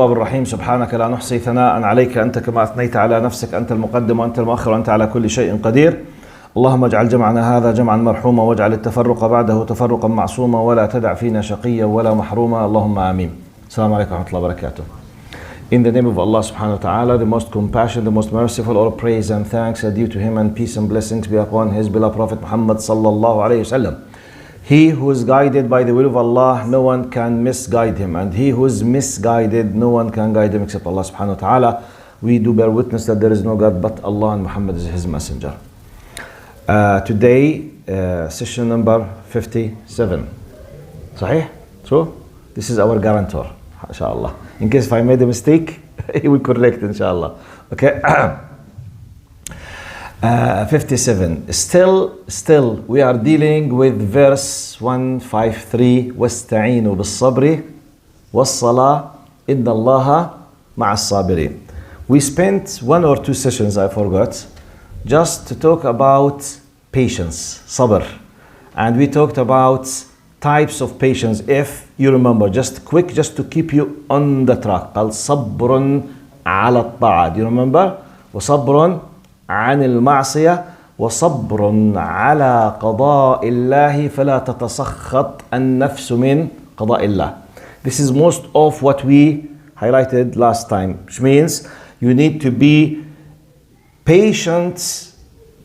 التواب الرحيم. سبحانك لا نحصي ثناء عليك أنت كما أثنيت على نفسك، أنت المقدم وأنت المؤخر وأنت على كل شيء قدير. اللهم اجعل جمعنا هذا جمعا مرحوما، واجعل التفرق بعده تفرقا معصوما، ولا تدع فينا شقيا ولا محروما، اللهم آمين. السلام عليكم ورحمة الله وبركاته. In the name of Allah subhanahu wa ta'ala, the most compassionate, the most merciful, all praise and thanks are due to him, and peace and blessings be upon his beloved Prophet Muhammad sallallahu alayhi wasallam. He who is guided by the will of Allah, no one can misguide him, and he who is misguided, no one can guide him except Allah subhanahu wa ta'ala. We do bear witness that there is no God but Allah, and Muhammad is his messenger. Today, session number 57. Sahih? True? This is our guarantor, inshallah. In case if I made a mistake, he will correct, inshallah. Okay? 57. Still, we are dealing with verse 153. وَاسْتَعِينُوا بِالصَّبْرِ وَالصَّلَاةِ إِنَّ اللَّهَ مَعَ الصَّابِرِينَ. We spent one or two sessions, I forgot, just to talk about patience, sabr. And we talked about types of patience, if you remember, just quick, just to keep you on the track. قال صبر على الطاعة. Do you remember? وصبر عن المعصية وصبر على قضاء الله فلا تتسخط النفس من قضاء الله. This is most of what we highlighted last time, which means you need to be patient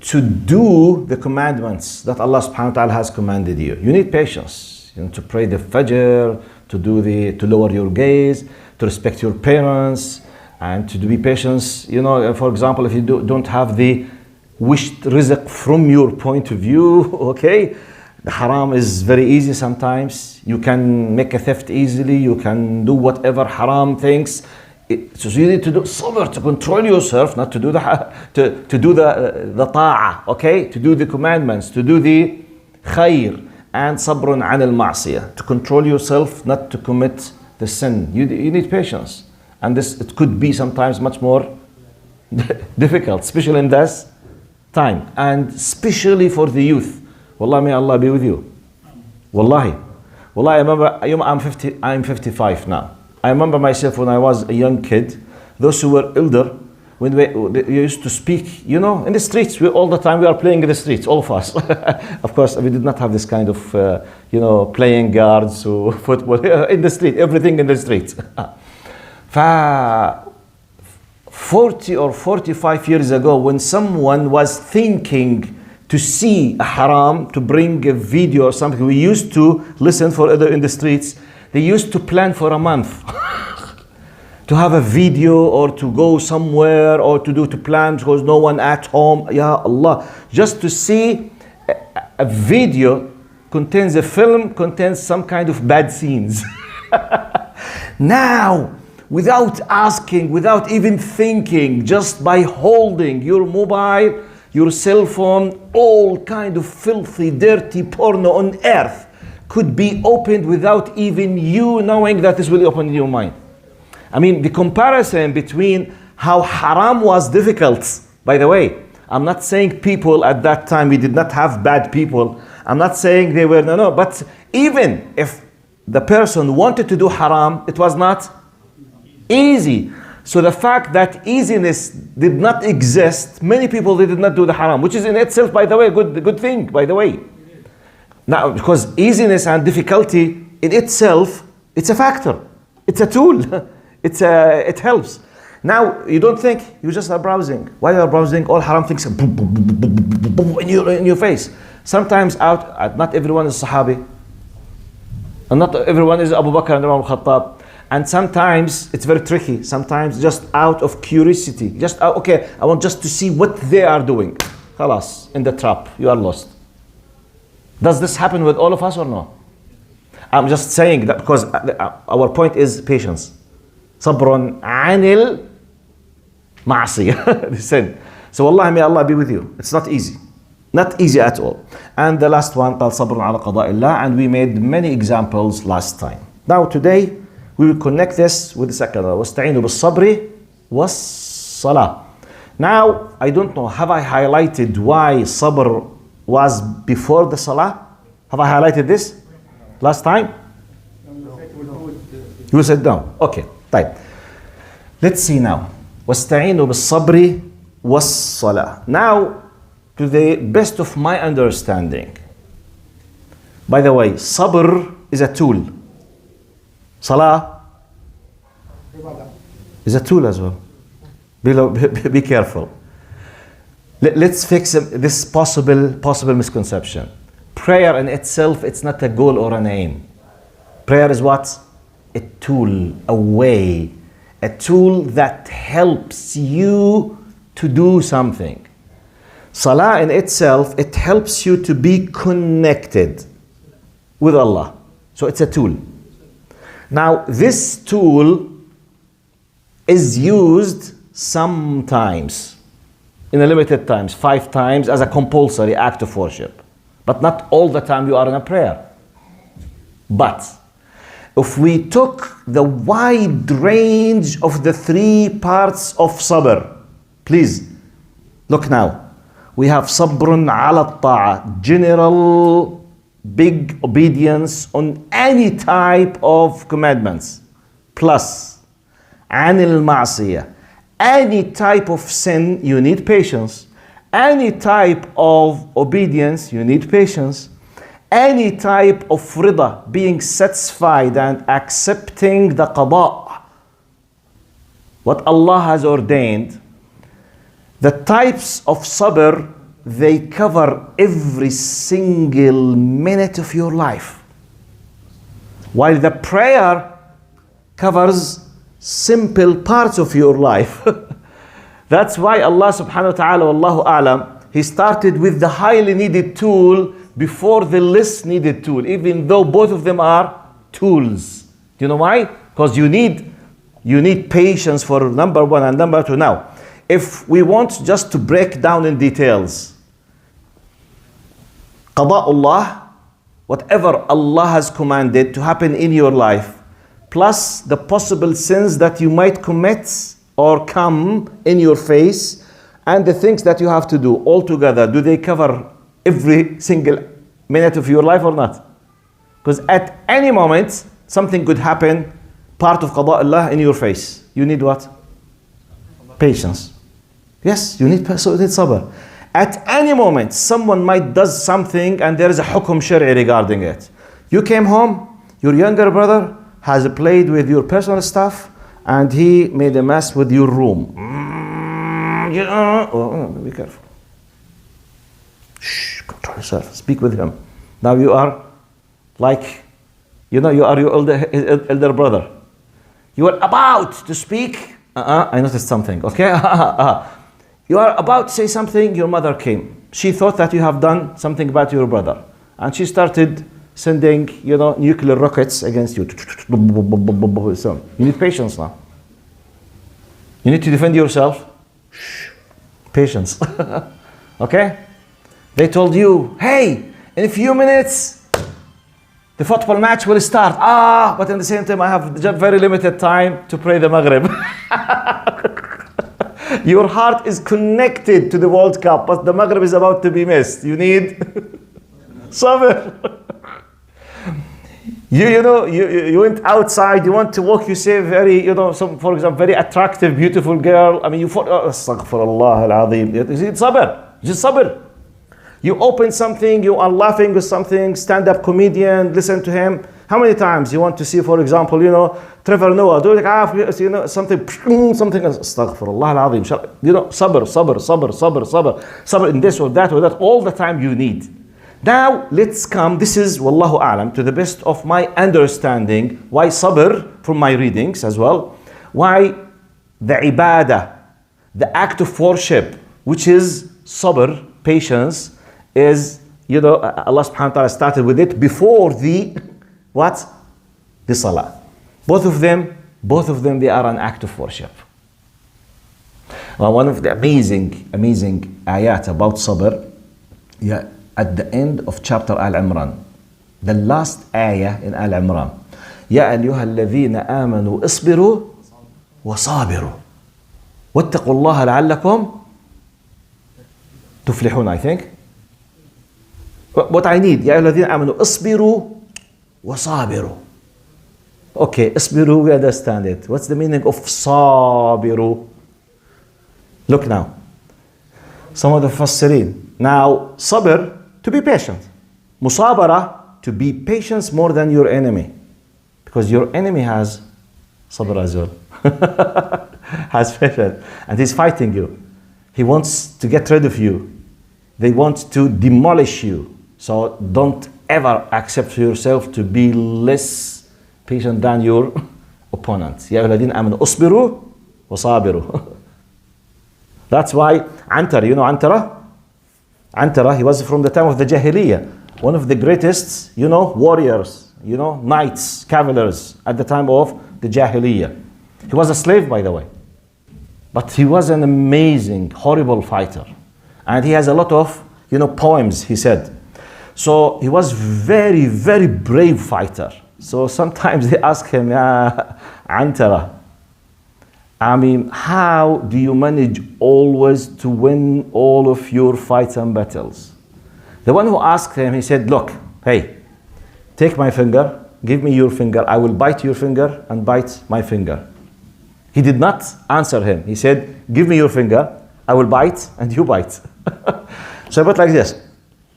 to do the commandments that Allah subhanahu wa ta'ala has commanded you. You need patience, you know, to pray the fajr, to lower your gaze, to respect your parents, and to be patient. You know, for example, if you don't have the wished rizq from your point of view, okay, the haram is very easy sometimes. You can make a theft easily, you can do whatever haram things. So you need to do sabr, to control yourself, not to do the ta'a, okay, to do the commandments, to do the khayr, and sabrun an al-ma'siyah, to control yourself, not to commit the sin. You need patience, and it could be sometimes much more difficult, especially in this time, and especially for the youth. Wallah, may Allah be with you. Wallahi, I remember I'm 55 now. I remember myself when I was a young kid, those who were elder, when they used to speak, you know, in the streets. All the time we are playing in the streets, all of us. Of course, we did not have this kind of, you know, playing guards or football in the street, everything in the street. 40 or 45 years ago, when someone was thinking to see a haram, to bring a video or something, we used to listen for other in the streets. They used to plan for a month to have a video or to go somewhere or to plan because no one at home. Ya Allah, just to see a video contains a film, contains some kind of bad scenes. Now, without asking, without even thinking, just by holding your mobile, your cell phone, all kind of filthy, dirty porno on earth could be opened without even you knowing that this will open your mind. I mean, the comparison between how haram was difficult, by the way, I'm not saying people at that time, we did not have bad people. I'm not saying they were, no, but even if the person wanted to do haram, it was not easy. So the fact that easiness did not exist, many people, they did not do the haram, which is in itself, by the way, a good thing, by the way. Now, because easiness and difficulty in itself, it's a factor. It's a tool. It helps. Now, you don't think, you just are browsing. While you're browsing, all haram things in your face. Sometimes not everyone is Sahabi. And not everyone is Abu Bakr and Umar al-Khattab. And sometimes it's very tricky. Sometimes just out of curiosity. Okay, I want just to see what they are doing. Khalas, in the trap, you are lost. Does this happen with all of us or no? I'm just saying that because our point is patience. Sabrun anil ma'asiyah, the sin. So Allah, may Allah be with you. It's not easy. Not easy at all. And the last one, قال صبر على قضاء الله, and we made many examples last time. Now today, we will connect this with the second one. واستعينوا بالصبر والصلاة. Now, I don't know, have I highlighted why sabr was before the salah? Have I highlighted this last time? You said no. Okay, right. Let's see now. واستعينوا بالصبر والصلاة. Now, to the best of my understanding. By the way, sabr is a tool. Salah is a tool as well. Be careful. Let's fix this possible misconception. Prayer in itself, it's not a goal or an aim. Prayer is what? A tool, a way, a tool that helps you to do something. Salah in itself, it helps you to be connected with Allah. So it's a tool. Now, this tool is used sometimes, in a limited times, 5 times as a compulsory act of worship. But not all the time you are in a prayer. But if we took the wide range of the 3 parts of sabr, please, look now. We have sabrun ala ta'a, general big obedience on any type of commandments. Plus, anil ma'siyah, any type of sin, you need patience. Any type of obedience, you need patience. Any type of rida, being satisfied and accepting the qada, what Allah has ordained. The types of sabr, they cover every single minute of your life. While the prayer covers simple parts of your life. That's why Allah subhanahu wa ta'ala, wallahu a'lam, He started with the highly needed tool before the less needed tool, even though both of them are tools. Do you know why? Because you need patience for number 1 and number 2. Now, if we want just to break down in details, qada'ullah, whatever Allah has commanded to happen in your life, plus the possible sins that you might commit or come in your face, and the things that you have to do all together, do they cover every single minute of your life or not? Because at any moment, something could happen, part of qada'ullah in your face. You need what? Patience. Yes, you need sabr. At any moment, someone might does something and there is a hukum shari regarding it. You came home, your younger brother has played with your personal stuff and he made a mess with your room. Be careful. Shh, control yourself. Speak with him. Now you are like, you are your elder brother. You are about to speak. I noticed something, okay? You are about to say something, your mother came. She thought that you have done something about your brother. And she started sending, nuclear rockets against you. So you need patience now. You need to defend yourself. Shh. Patience. Okay? They told you, hey, in a few minutes, the football match will start. But at the same time, I have very limited time to pray the Maghrib. Your heart is connected to the World Cup, but the Maghrib is about to be missed. You need sabr. You went outside, you want to walk, you say for example, very attractive, beautiful girl. I mean, you thought, astaghfirullah al-azim. You need sabr. Just sabr. You open something, you are laughing with something, stand-up comedian, listen to him. How many times you want to see, for example, Trevor Noah, do something else. Astaghfirullah al-azim. Sabr in this or that, all the time you need. Now, let's come, this is, wallahu a'lam, to the best of my understanding, why sabr, from my readings as well, why the ibadah, the act of worship, which is sabr, patience, is, Allah subhanahu wa ta'ala started with it before the, what? The salah. Both of them, they are an act of worship. Well, one of the amazing ayat about sabr, at the end of chapter Al-Imran, the last ayah in Al-Imran, يا أيها الذين آمنوا اصبروا وصابروا واتقوا الله لعلكم تفلحون. I think what I need, يا أيها الذين آمنوا اصبروا وصابروا. Okay, اصبروا, we understand it. What's the meaning of صابروا? Look now. Some of the mufassirin. Now, sabr, to be patient. Musabara, to be patient more than your enemy. Because your enemy has sabr as well. Has patience. And he's fighting you. He wants to get rid of you. They want to demolish you. So don't ever accept yourself to be less patient than your opponent. يا أيها الذين آمنوا اصبروا وصابروا. That's why Antara, you know Antara? Antara, he was from the time of the Jahiliyyah. One of the greatest, warriors, knights, cavaliers at the time of the Jahiliyyah. He was a slave, by the way. But he was an amazing, horrible fighter. And he has a lot of, poems, he said. So he was very, very brave fighter. So sometimes they ask him, Antara, how do you manage always to win all of your fights and battles? The one who asked him, he said, look, hey, take my finger, give me your finger, I will bite your finger and bite my finger. He did not answer him. He said, give me your finger, I will bite and you bite. So but like this.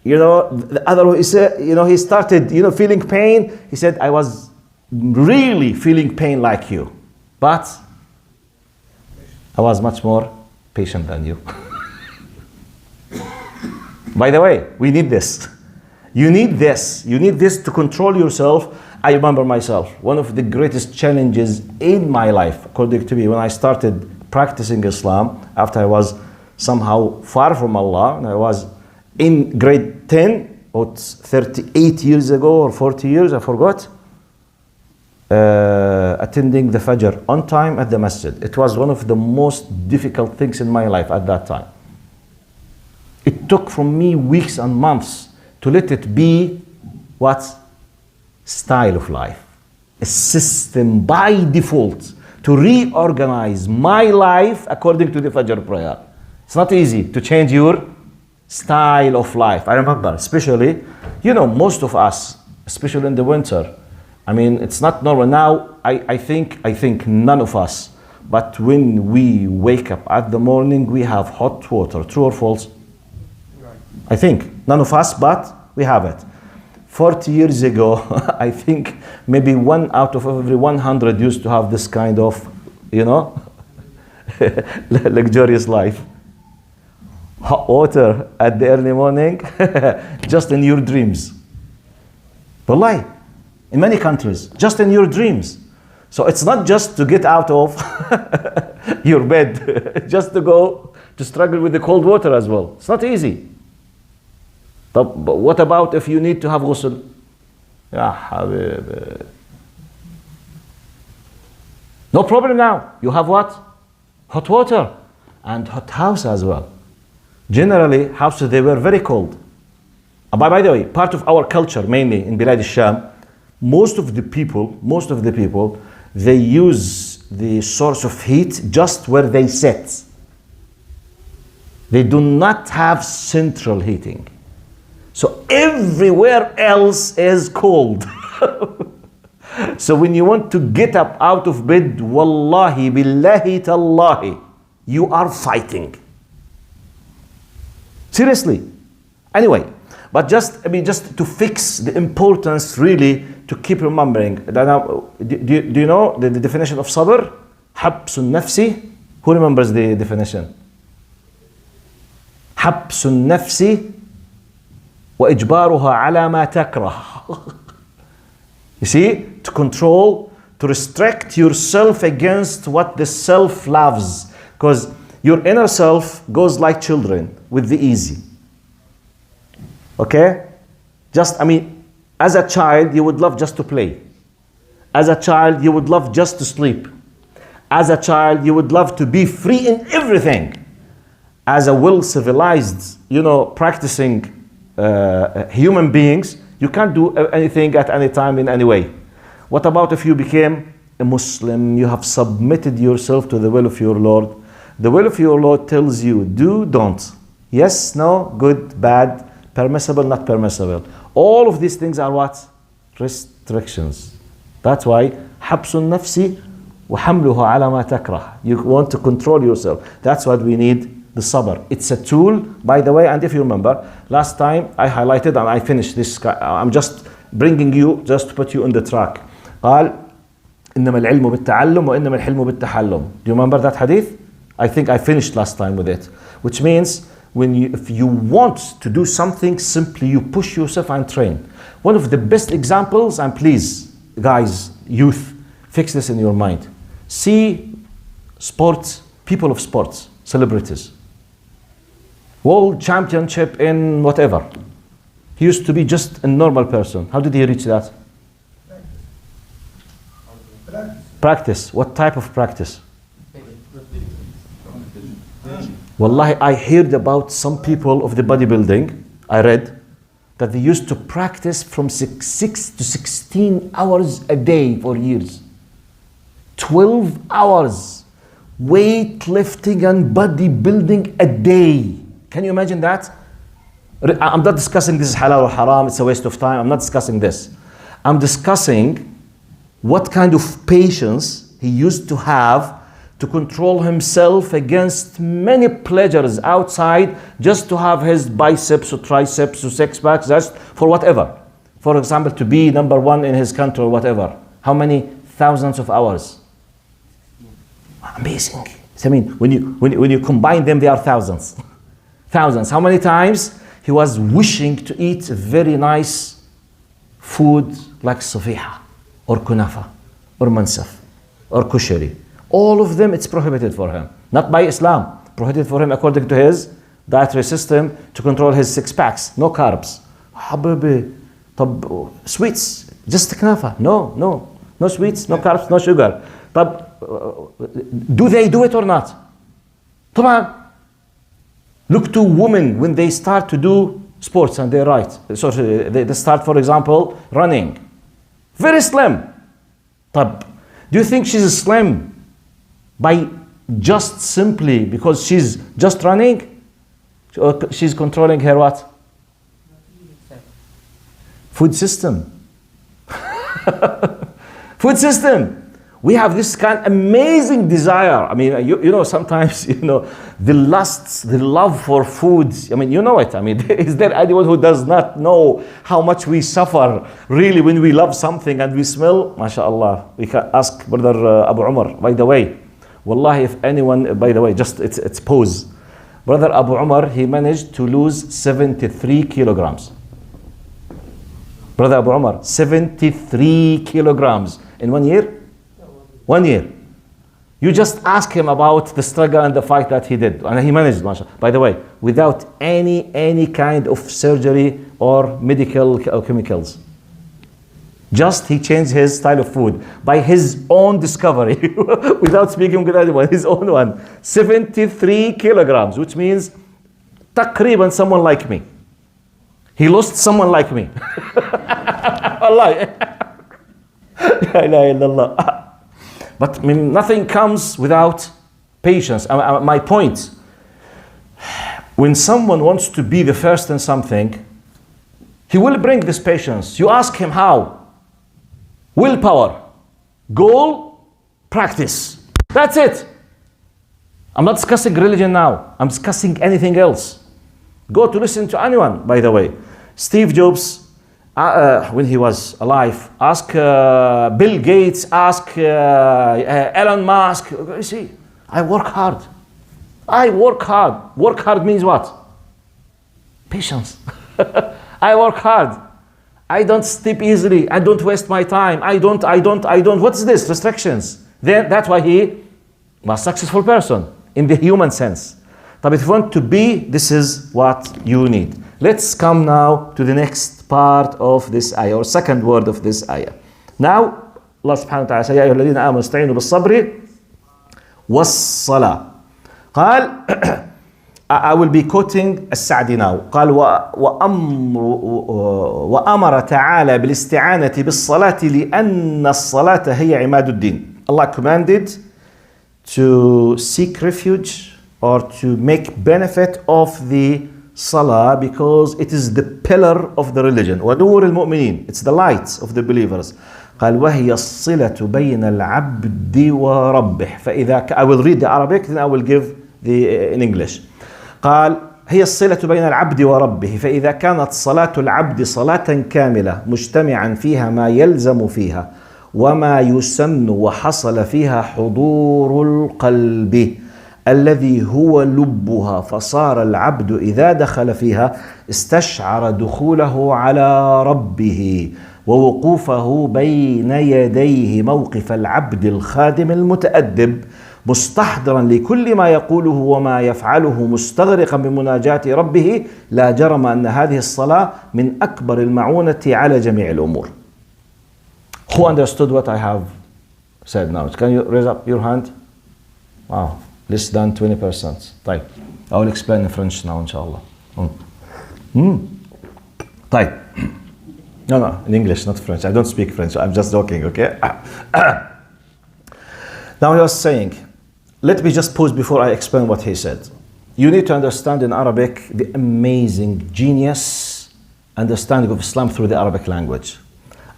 The other, he said, he started, feeling pain. He said, I was really feeling pain like you. But I was much more patient than you. By the way, we need this. You need this. You need this to control yourself. I remember myself, one of the greatest challenges in my life, according to me, when I started practicing Islam, after I was somehow far from Allah, and I was in grade 10, or 38 years ago, or 40 years, I forgot, attending the Fajr on time at the masjid. It was one of the most difficult things in my life at that time. It took from me weeks and months to let it be what? Style of life. A system by default to reorganize my life according to the Fajr prayer. It's not easy to change your style of life. I remember, especially, most of us, especially in the winter, it's not normal. Now, I think none of us, but when we wake up at the morning, we have hot water. True or false? Right. I think none of us, but we have it. 40 years ago, I think maybe 1 out of every 100 used to have this kind of, luxurious life. Hot water at the early morning, just in your dreams. Wallahi, in many countries, just in your dreams. So it's not just to get out of your bed, just to go to struggle with the cold water as well. It's not easy. But what about if you need to have ghusl? Ya habib. No problem now. You have what? Hot water and hot house as well. Generally, houses, they were very cold. By the way, part of our culture, mainly in Bilad al-Sham, most of the people, they use the source of heat just where they sit. They do not have central heating. So everywhere else is cold. So when you want to get up out of bed, wallahi, billahi, tallahi, you are fighting. Seriously. Anyway, but just to fix the importance, really, to keep remembering. Do you know the definition of sabr? Habsun nafsi. Who remembers the definition? Habsun nafsi wa ijbaruha ala ma takrah. You see, to control, to restrict yourself against what the self loves. Because your inner self goes like children with the easy. Okay? As a child, you would love just to play. As a child, you would love just to sleep. As a child, you would love to be free in everything. As a well-civilized, practicing human beings, you can't do anything at any time in any way. What about if you became a Muslim? You have submitted yourself to the will of your Lord. The will of your Lord tells you, do, don't. Yes, no, good, bad, permissible, not permissible. All of these things are what? Restrictions. That's why حبس النفس وحملها على ما تكره. You want to control yourself. That's what we need, the sabr. It's a tool, by the way, and if you remember, last time I highlighted and I finished this. I'm just bringing you, just to put you on the track. قال إنما العلم بالتعلم وإنما الحلم بالتحلم. Do you remember that hadith? I think I finished last time with it. Which means if you want to do something, simply you push yourself and train. One of the best examples, and please, guys, youth, fix this in your mind. See sports, people of sports, celebrities. World championship in whatever. He used to be just a normal person. How did he reach that? Practice. What type of practice? Wallahi, I heard about some people of the bodybuilding, I read, that they used to practice from 6 to 16 hours a day for years. 12 hours weightlifting and bodybuilding a day. Can you imagine that? I'm not discussing this is halal or haram, it's a waste of time. I'm not discussing this. I'm discussing what kind of patience he used to have to control himself against many pleasures outside, just to have his biceps or triceps or six packs, just for whatever. For example, to be number one in his country or whatever. How many thousands of hours? Amazing. I mean, when you combine them, they are thousands. Thousands. How many times he was wishing to eat very nice food like safiha or kunafa or mansaf or kushari. All of them, it's prohibited for him. Not by Islam. Prohibited for him according to his dietary system to control his six packs. No carbs. Habibi. Sweets. Just kunafa. No sweets, no carbs, no sugar. Do they do it or not? طبعا. Look to women when they start to do sports and so they start, for example, running. Very slim. Do you think she's slim by just simply because she's just running? Or she's controlling her what? Food system. Food system. We have this kind of amazing desire. I mean, you know, sometimes, you know, the lust, the love for food. I mean, you know it. I mean, is there anyone who does not know how much we suffer really when we love something and we smell? MashaAllah. We can ask Brother Abu Umar, by the way. Wallahi, if anyone, by the way, just it's pause. Brother Abu Umar, he managed to lose 73 kilograms. Brother Abu Umar, 73 kilograms in 1 year? 1 year. You just ask him about the struggle and the fight that he did. And he managed, mashallah. By the way, without any kind of surgery or medical or chemicals. Just he changed his style of food by his own discovery, without speaking with anyone, his own one. 73 kilograms, which means تقريبا someone like me. He lost someone like me. Allah. La ilaha illallah. But nothing comes without patience. My point, when someone wants to be the first in something, he will bring this patience. You ask him how? Willpower, goal, practice. That's it. I'm not discussing religion now. I'm discussing anything else. Go to listen to anyone, by the way. Steve Jobs, when he was alive, ask Bill Gates, ask Elon Musk. You see, I work hard. I work hard. Work hard means what? Patience. I work hard. I don't sleep easily. I don't waste my time. I don't. What's this? Restrictions. Then that's why he was a successful person in the human sense. But if you want to be, this is what you need. Let's come now to the next part of this ayah, or second word of this ayah. Now, Allah subhanahu wa ta'ala says, يا أيها الذين آمنوا استعينوا بالصبر والصلاة. قال, I will be quoting السعدي now. قال وأمر تعالى بالاستعانة بالصلاة لأن الصلاة هي عماد الدين. Allah commanded to seek refuge or to make benefit of the Salah because it is the pillar of the religion. وَنُورِ الْمُؤْمِنِينَ. It's the light of the believers. قال وهي الصلة بين العبد وربه. فإذا I will read the Arabic then I will give the in English. قال هي الصلة بين العبد وربه، فإذا كانت صلاة العبد صلاة كاملة مجتمعا فيها ما يلزم فيها وما يسن وحصل فيها حضور القلب الذي هو لبها، فصار العبد إذا دخل فيها استشعر دخوله على ربه ووقوفه بين يديه موقف العبد الخادم المتأدب، مستحضرا لكل ما يقوله وما يفعله، مستغرقا بمناجاة ربه. لا جرم أن هذه الصلاة من أكبر المعونة على جميع الأمور. Who understood what I have said now? Can you raise up your hand? Wow, less than 20%. طيب, I will explain in French now, inshallah. طيب. No, in English, not French. I don't speak French. I'm just joking, okay? Now he was saying, let me just pause before I explain what he said. You need to understand in Arabic the amazing genius understanding of Islam through the Arabic language.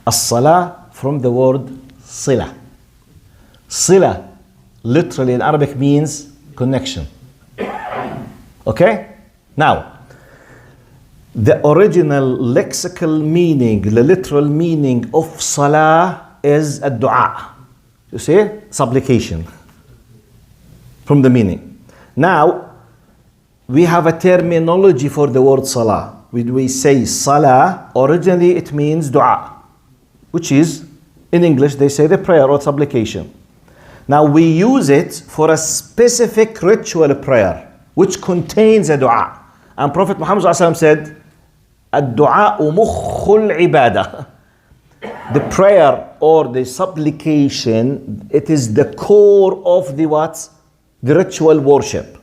As-salah from the word sila. Sila literally in Arabic means connection. Okay? Now, the original lexical meaning, the literal meaning of salah is a dua. You see? Supplication. From the meaning. Now, we have a terminology for the word salah. When we say salah, originally it means dua, which is, in English, they say the prayer or supplication. Now, we use it for a specific ritual prayer, which contains a dua. And Prophet Muhammad ﷺ said, الدعاء مخ العبادة. The prayer or the supplication, it is the core of the what? The ritual worship.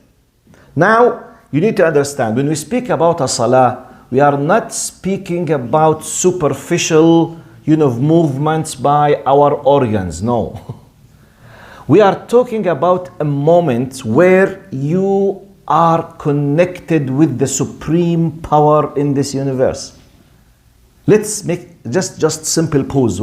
Now, you need to understand, when we speak about a salah, we are not speaking about superficial, movements by our organs. No. We are talking about a moment where you are connected with the supreme power in this universe. Let's make just simple pause.